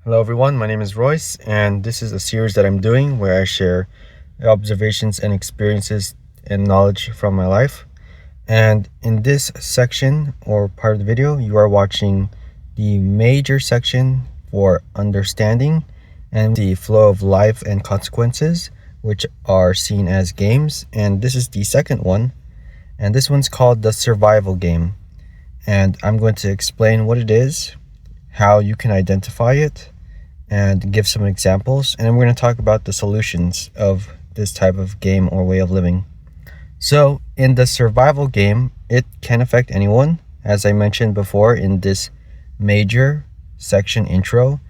Hello everyone, my name is Royce, and this is a series that I'm doing where I share observations and experiences and knowledge from my life. And in this section or part of the video, you are watching the major section for understanding and the flow of life and consequences, which are seen as games. And this is the second one, and this one's called the survival game. And I'm going to explain what it is, how you can identify it, and give some examples, and then we're going to talk about the solutions of this type of game or way of living. So in the survival game, it can affect anyone. As I mentioned before in this major section intro,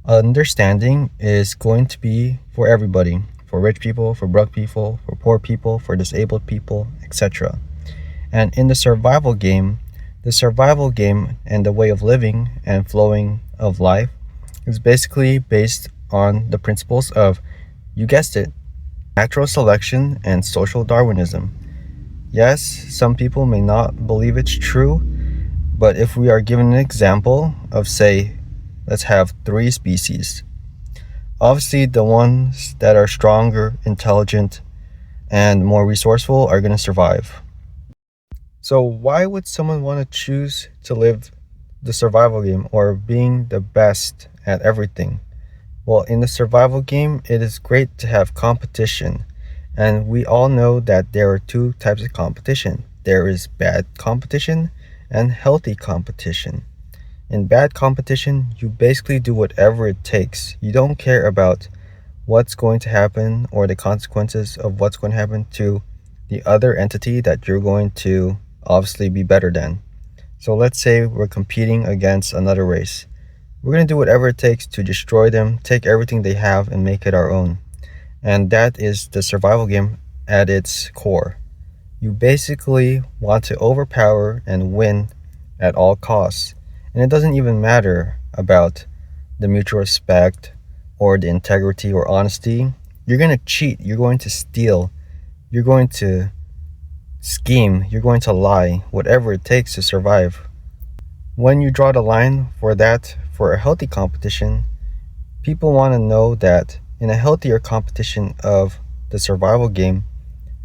understanding is going to be for everybody, for rich people, for broke people, for poor people, for disabled people, etc. And in the survival game and the way of living and flowing of life is basically based on the principles of, you guessed it, natural selection and social Darwinism. Yes, some people may not believe it's true, but if we are given an example of, say, let's have 3 species, obviously the ones that are stronger, intelligent, and more resourceful are going to survive. So why would someone want to choose to live the survival game or being the best at everything? Well, in the survival game, it is great to have competition. And we all know that there are 2 types of competition. There is bad competition and healthy competition. In bad competition, you basically do whatever it takes. You don't care about what's going to happen or the consequences of what's going to happen to the other entity that you're going to obviously be better than. So let's say we're competing against another race. We're going to do whatever it takes to destroy them, take everything they have, and make it our own. And that is the survival game at its core. You basically want to overpower and win at all costs. And it doesn't even matter about the mutual respect or the integrity or honesty. You're going to cheat, you're going to steal, you're going to scheme, you're going to lie, whatever it takes to survive. When you draw the line for that, for a healthy competition, people want to know that in a healthier competition of the survival game,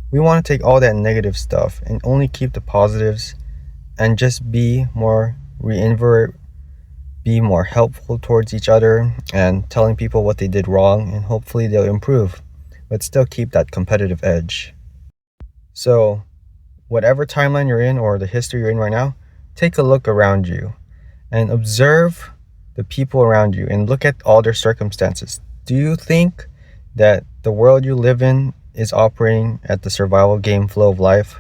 we want to take all that negative stuff and only keep the positives and just be more be more helpful towards each other and telling people what they did wrong, and hopefully they'll improve, but still keep that competitive edge. So whatever timeline you're in or the history you're in right now, take a look around you and observe the people around you and look at all their circumstances. Do you think that the world you live in is operating at the survival game flow of life?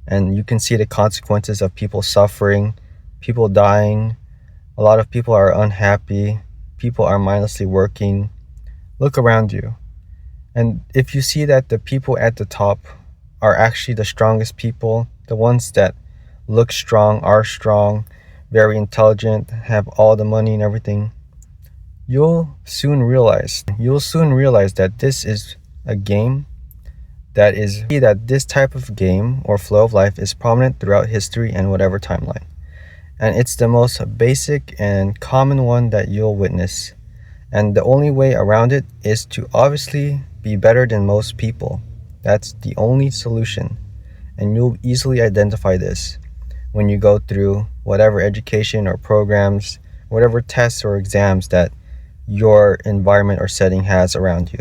And you can see the consequences of people suffering, people dying. A lot of people are unhappy. People are mindlessly working. Look around you. And if you see that the people at the top are actually the strongest people, the ones that look strong, are strong, very intelligent, have all the money and everything, you'll soon realize that this is a game that this type of game or flow of life is prominent throughout history and whatever timeline. And it's the most basic and common one that you'll witness. And the only way around it is to obviously be better than most people. That's the only solution. And you'll easily identify this when you go through whatever education or programs, whatever tests or exams that your environment or setting has around you.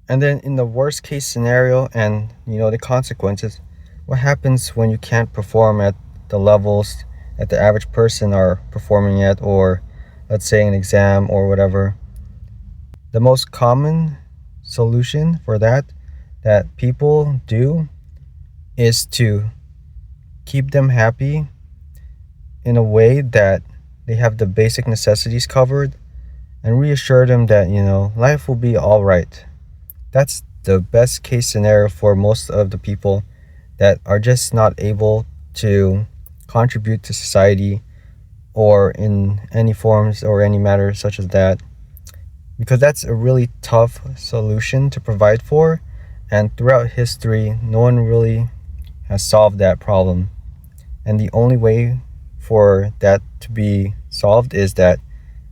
And then in the worst case scenario and the consequences, what happens when you can't perform at the levels that the average person are performing at, or let's say an exam or whatever? The most common solution for that people do is to keep them happy in a way that they have the basic necessities covered and reassure them that life will be all right. That's the best case scenario for most of the people that are just not able to contribute to society or in any forms or any matter such as that, because that's a really tough solution to provide for, and throughout history no one really has solved that problem. And the only way for that to be solved is that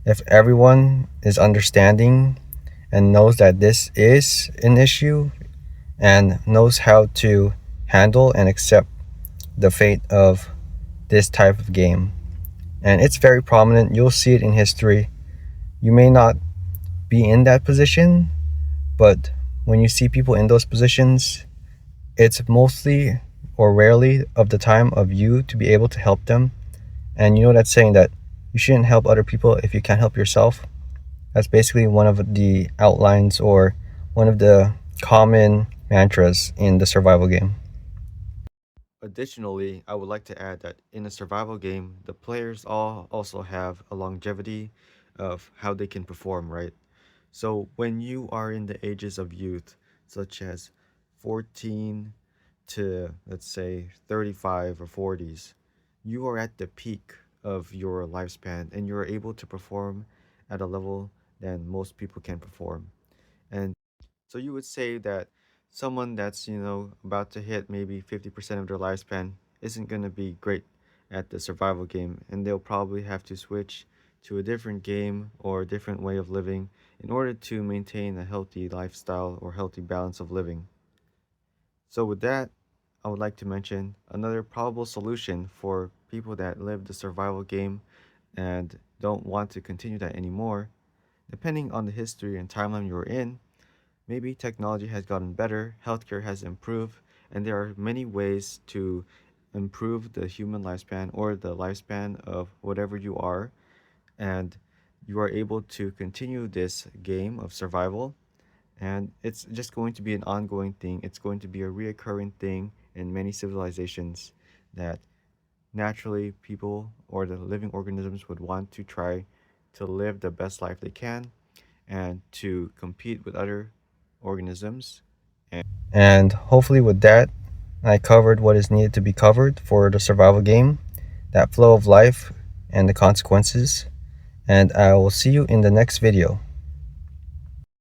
If everyone is understanding and knows that this is an issue and knows how to handle and accept the fate of this type of game. And it's very prominent. You'll see it in history. You may not be in that position, but when you see people in those positions, it's mostly or rarely of the time of you to be able to help them. And you know that saying that you shouldn't help other people if you can't help yourself? That's basically one of the outlines or one of the common mantras in the survival game. Additionally, I would like to add that in a survival game, the players all also have a longevity of how they can perform, right? So when you are in the ages of youth, such as 14 to let's say 35 or 40s, you are at the peak of your lifespan and you're able to perform at a level than most people can perform. And so you would say that someone that's, about to hit maybe 50% of their lifespan isn't going to be great at the survival game, and they'll probably have to switch to a different game or a different way of living in order to maintain a healthy lifestyle or healthy balance of living. So with that, I would like to mention another probable solution for people that live the survival game and don't want to continue that anymore. Depending on the history and timeline you're in, maybe technology has gotten better, healthcare has improved, and there are many ways to improve the human lifespan or the lifespan of whatever you are, and you are able to continue this game of survival. And it's just going to be an ongoing thing. It's going to be a reoccurring thing in many civilizations that naturally people or the living organisms would want to try to live the best life they can and to compete with other organisms. And hopefully, with that, I covered what is needed to be covered for the survival game, that flow of life, and the consequences. And I will see you in the next video.